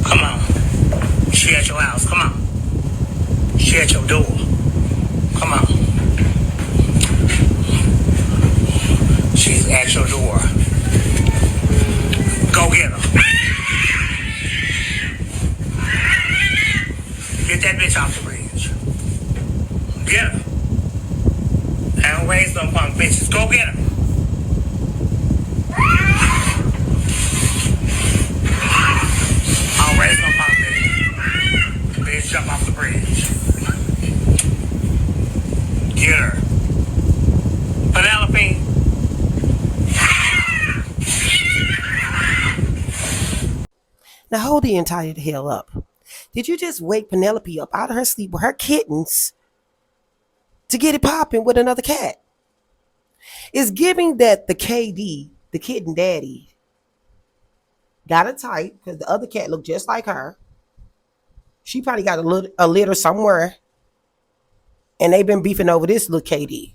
Come on. She at your house. Come on. She at your door. Come on. She's at your door. Go get her. Get that bitch off the bridge. Get her. I don't raise no punk bitches. Go get her. I don't raise no punk bitches. Bitch, jump off the bridge. Get her. Penelope. Now hold the entire hell up. Did you just wake Penelope up out of her sleep with her kittens to get it popping with another cat? It's giving that the KD, the kitten daddy, got a type because the other cat looked just like her. She probably got a litter somewhere, and they've been beefing over this little KD.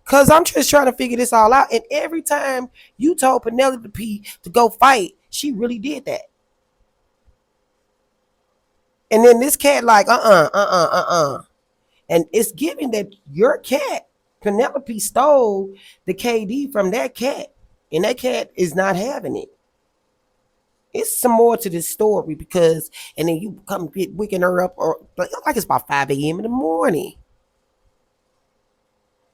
Cause I'm just trying to figure this all out, and every time you told Penelope to go fight, she really did that. And then this cat like, and it's given that your cat, Penelope, stole the KD from that cat, and that cat is not having it. It's some more to this story because, and then you come get waking her up, or like it's about 5 a.m. in the morning.